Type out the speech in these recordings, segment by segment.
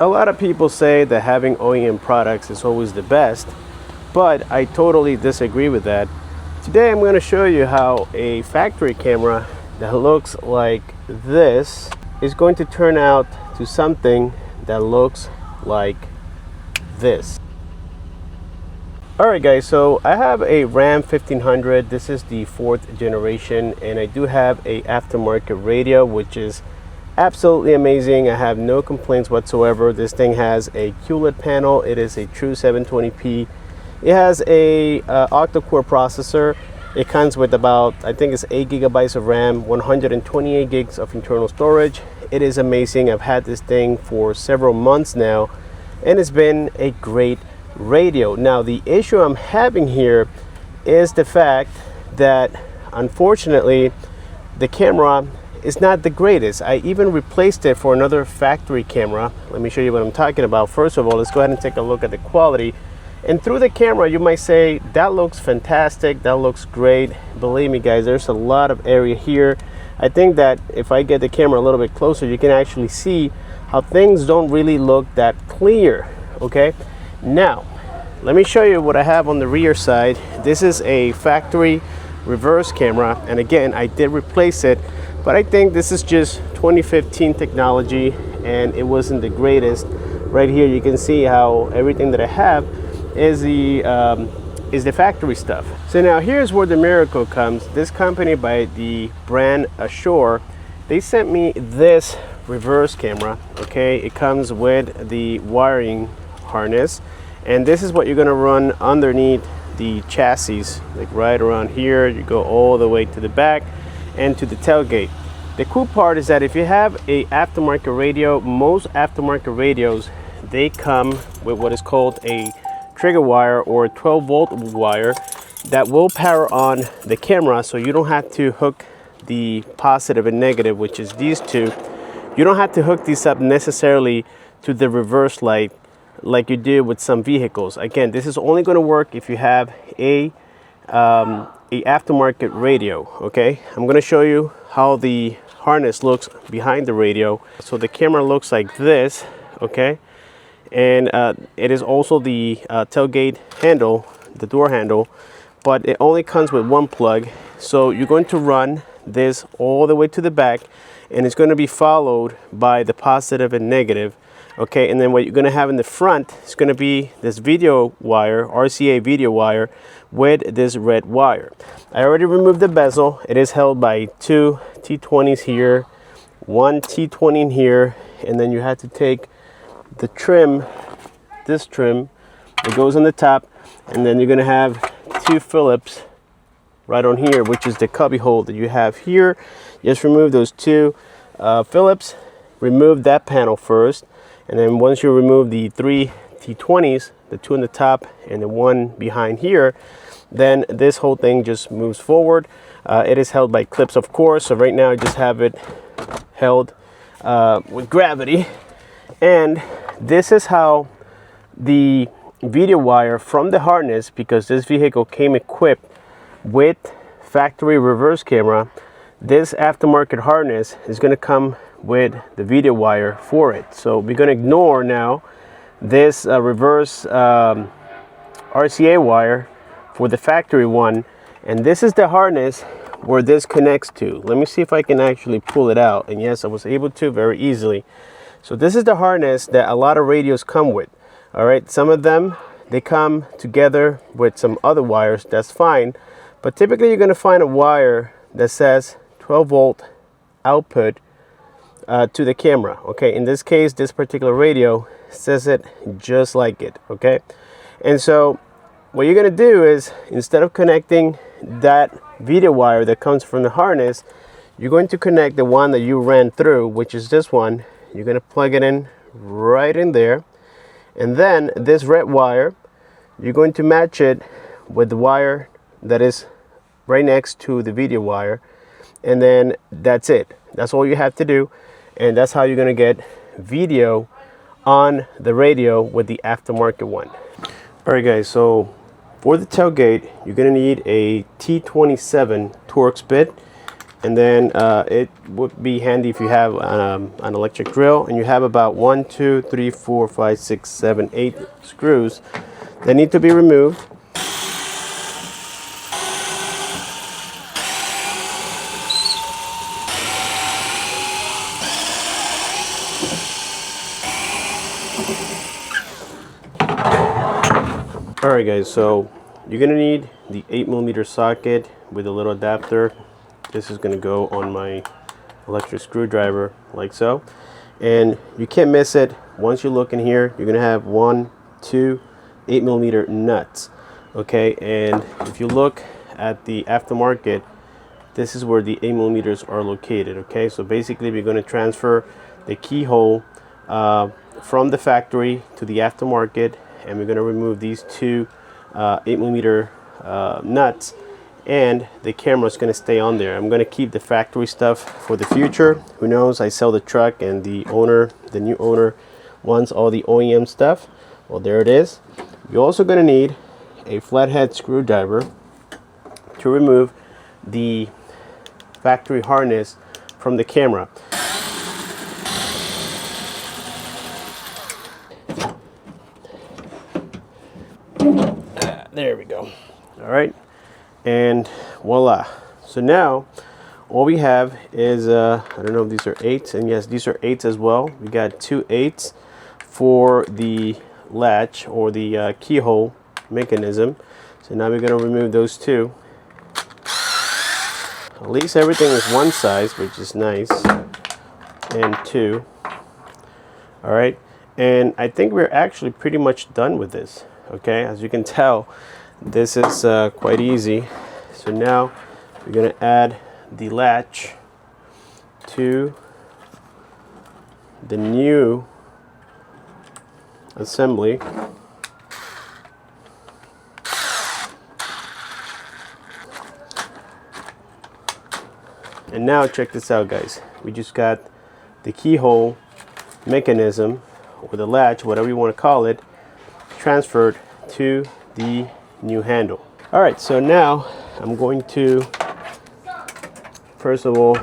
A lot of people say that having OEM products is always the best, but I totally disagree with that. Today I'm going to show you how a factory camera that looks like this is going to turn out to something that looks like this. Alright guys, so I have a Ram 1500. This is the 4th generation, and I do have a aftermarket radio, which is absolutely amazing. I have no complaints whatsoever. This thing has a QLED panel. It is a true 720p. It has a octa-core processor. It comes with about, I think it's 8 gigabytes of RAM, 128 gigs of internal storage. It is amazing. I've had this thing for several months now, and it's been a great radio. Now the issue I'm having here is the fact that unfortunately the camera is not the greatest. I even replaced it for another factory camera. Let me show you what I'm talking about. First of all, let's go ahead and take a look at the quality. And through the camera you might say that looks fantastic, that looks great. Believe me guys, there's a lot of area here. I think that if I get the camera a little bit closer, you can actually see how things don't really look that clear. Okay, now let me show you what I have on the rear side. This is a factory reverse camera, and again I did replace it, but I think this is just 2015 technology and it wasn't the greatest. Right here you can see how everything that I have is the factory stuff. So now here's where the miracle comes. This company by the brand ASure, they sent me this reverse camera. Okay, it comes with the wiring harness, and this is what you're going to run underneath the chassis, like right around here. You go all the way to the back and to the tailgate. The cool part is that if you have a aftermarket radio, most aftermarket radios, they come with what is called a trigger wire or a 12-volt wire that will power on the camera, so you don't have to hook the positive and negative, which is these two. You don't have to hook these up necessarily to the reverse light like you do with some vehicles. Again, this is only going to work if you have a aftermarket radio. Okay, I'm going to show you how the harness looks behind the radio. So the camera looks like this. Okay, and it is also the tailgate handle, the door handle, but it only comes with one plug. So you're going to run this all the way to the back, and it's going to be followed by the positive and negative. Okay, and then what you're going to have in the front is going to be this video wire, RCA video wire, with this red wire. I already removed the bezel. It is held by two T20s here, one T20 in here, and then you have to take the trim, this trim, it goes on the top, and then you're going to have two Phillips right on here, which is the cubby hole that you have here. Just remove those two Phillips, remove that panel first. And then once you remove the three T20s, the two on the top and the one behind here, then this whole thing just moves forward. It is held by clips, of course. So right now I just have it held with gravity. And this is how the video wire from the harness, because this vehicle came equipped with factory reverse camera, this aftermarket harness is going to come with the video wire for it. So we're going to ignore now this reverse RCA wire for the factory one, and this is the harness where this connects to. Let me see if I can actually pull it out, and yes, I was able to very easily. So this is the harness that a lot of radios come with. All right, some of them they come together with some other wires, that's fine, but typically you're going to find a wire that says 12-volt output to the camera. Okay, in this case, this particular radio says it just like it. Okay, and so what you're going to do is, instead of connecting that video wire that comes from the harness, you're going to connect the one that you ran through, which is this one. You're going to plug it in right in there, and then this red wire, you're going to match it with the wire that is right next to the video wire, and then that's it. That's all you have to do, and that's how you're going to get video on the radio with the aftermarket one. All right guys, so for the tailgate you're going to need a T27 Torx bit. And then it would be handy if you have an electric drill and you have about 1, 2, 3, 4, 5, 6, 7, 8 screws that need to be removed. Alright guys, so you're going to need the 8mm socket with a little adapter. This is going to go on my electric screwdriver like so. And you can't miss it. Once you look in here, you're going to have 1, 2 8mm nuts. Okay, and if you look at the aftermarket, this is where the 8mm are located. Okay, so basically we're going to transfer the keyhole from the factory to the aftermarket, and we're going to remove these two 8mm nuts, and the camera is going to stay on there. I'm going to keep the factory stuff for the future. Who knows, I sell the truck and the new owner wants all the OEM stuff. Well, there it is. You're also going to need a flathead screwdriver to remove the factory harness from the camera. There we go. All right, and voila. So now all we have is I don't know if these are 8s, and yes, these are 8s as well. We got 2 8s for the latch or the keyhole mechanism. So now we're going to remove those two. At least everything is one size, which is nice, and 2. All right, and I think we're actually pretty much done with this. Okay, as you can tell, this is quite easy. So now we're going to add the latch to the new assembly. And now check this out, guys. We just got the keyhole mechanism, or the latch, whatever you want to call it, transferred to the new handle. All right, so now I'm going to first of all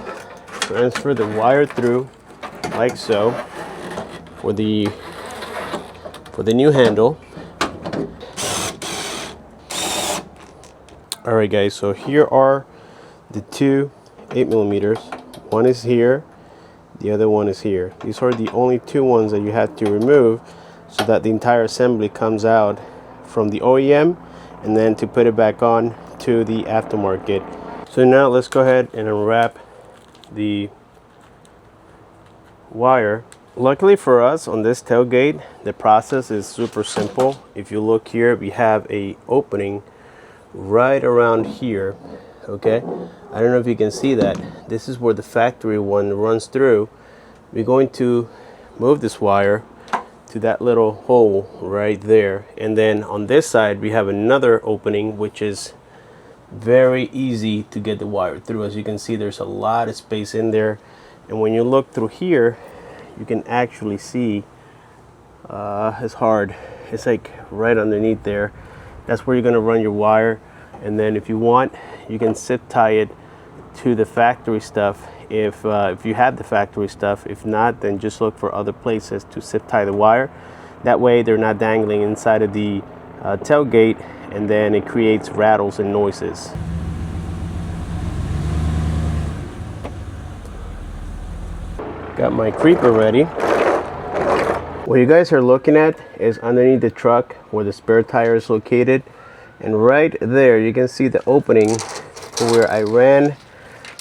transfer the wire through like so for the new handle. All right guys, so here are the two 8mm. One is here, the other one is here. These are the only two ones that you have to remove, so that the entire assembly comes out from the OEM, and then to put it back on to the aftermarket. So now let's go ahead and unwrap the wire. Luckily for us, on this tailgate, the process is super simple. If you look here, we have a opening right around here. Okay, I don't know if you can see that. This is where the factory one runs through. We're going to move this wire to that little hole right there, and then on this side we have another opening, which is very easy to get the wire through. As you can see, there's a lot of space in there, and when you look through here, you can actually see it's hard. It's like right underneath there. That's where you're going to run your wire, and then if you want, you can zip tie it to the factory stuff if you have the factory stuff. If not, then just look for other places to zip tie the wire. That way they're not dangling inside of the tailgate, and then it creates rattles and noises. Got my creeper ready. What you guys are looking at is underneath the truck where the spare tire is located, and right there you can see the opening where I ran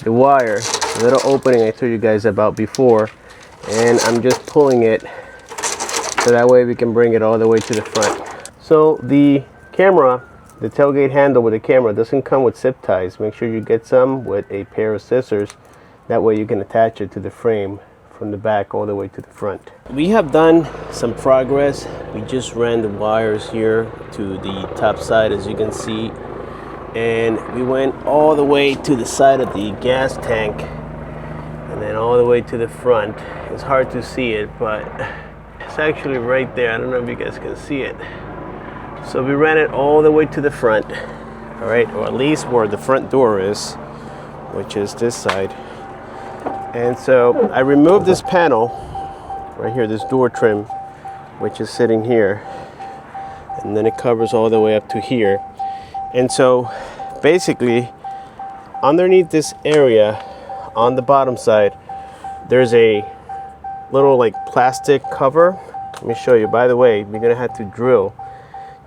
the wire, the little opening I told you guys about before, and I'm just pulling it so that way we can bring it all the way to the front. So the camera, the tailgate handle with the camera, doesn't come with zip ties. Make sure you get some with a pair of scissors. That way you can attach it to the frame from the back all the way to the front. We have done some progress. We just ran the wires here to the top side, as you can see, and we went all the way to the side of the gas tank, and then all the way to the front. It's hard to see it, but it's actually right there. I don't know if you guys can see it. So we ran it all the way to the front, all right, or at least where the front door is. which is this side. And so I removed this panel right here, this door trim, which is sitting here, and then it covers all the way up to here. And so basically underneath this area on the bottom side, there's a little like plastic cover. Let me show you. By the way, we're gonna have to drill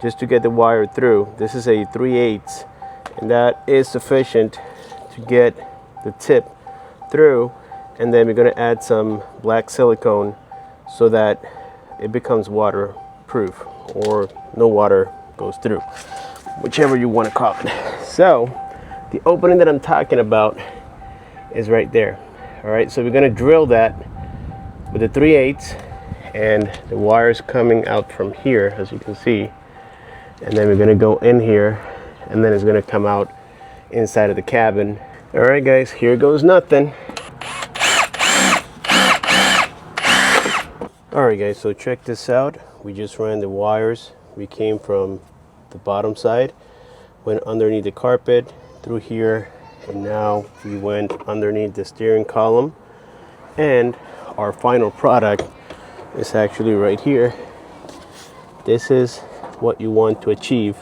just to get the wire through. This is a 3/8, and that is sufficient to get the tip through. And then we're gonna add some black silicone so that it becomes waterproof, or no water goes through, whichever you want to call it. So the opening that I'm talking about is right there. All right, so we're gonna drill that with the 3/8, and the wires coming out from here, as you can see, and then we're gonna go in here, and then it's gonna come out inside of the cabin. All right guys, here goes nothing. Alright guys, so check this out. We just ran the wires. We came from the bottom side, went underneath the carpet, through here, and now we went underneath the steering column. And our final product is actually right here. This is what you want to achieve.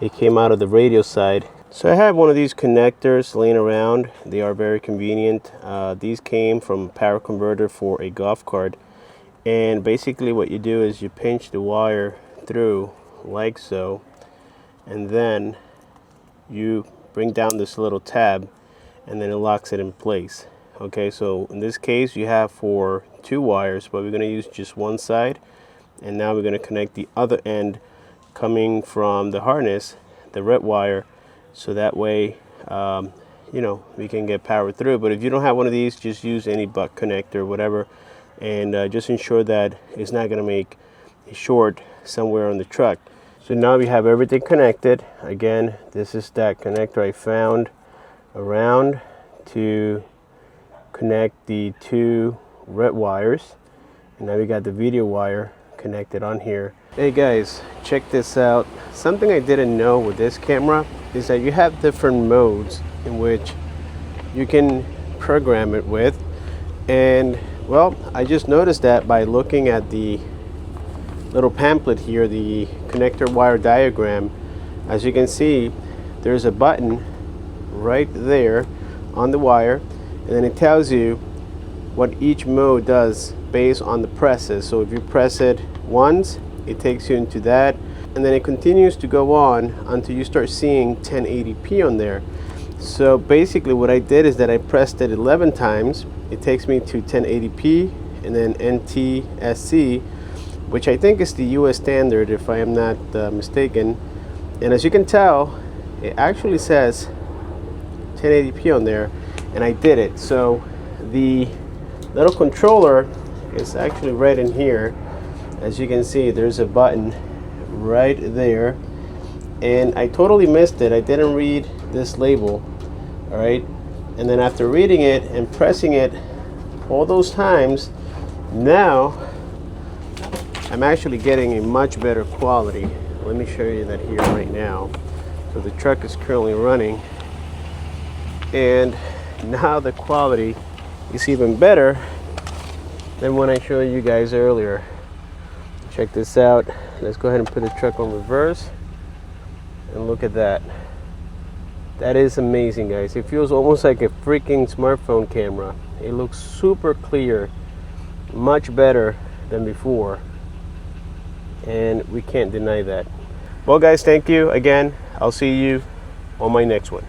It came out of the radio side. So I have one of these connectors laying around. They are very convenient. These came from a power converter for a golf cart. And basically what you do is you pinch the wire through like so, and then you bring down this little tab, and then it locks it in place. Okay, so in this case you have for 2 wires, but we're going to use just one side. And now we're going to connect the other end coming from the harness, the red wire, so that way you know, we can get power through. But if you don't have one of these, just use any butt connector, whatever. And just ensure that it's not going to make a short somewhere on the truck. So now we have everything connected. Again, this is that connector I found around to connect the 2 red wires. And now we got the video wire connected on here. Hey guys, check this out. Something I didn't know with this camera is that you have different modes in which you can program it with. And well, I just noticed that by looking at the little pamphlet here, the connector wire diagram. As you can see, there's a button right there on the wire, and then it tells you what each mode does based on the presses. So if you press it once, it takes you into that, and then it continues to go on until you start seeing 1080p on there. So basically what I did is that I pressed it 11 times. It takes me to 1080p, and then NTSC, which I think is the US standard if I am not mistaken. And as you can tell, it actually says 1080p on there, and I did it. So the little controller is actually right in here. As you can see, there's a button right there, and I totally missed it. I didn't read this label. All right, and then after reading it and pressing it all those times, now I'm actually getting a much better quality. Let me show you that here right now. So the truck is currently running, and now the quality is even better than when I showed you guys earlier. Check this out. Let's go ahead and put the truck on reverse, and look at that. That is amazing, guys. It feels almost like a freaking smartphone camera. It looks super clear, much better than before, and we can't deny that. Well guys, thank you again. I'll see you on my next one.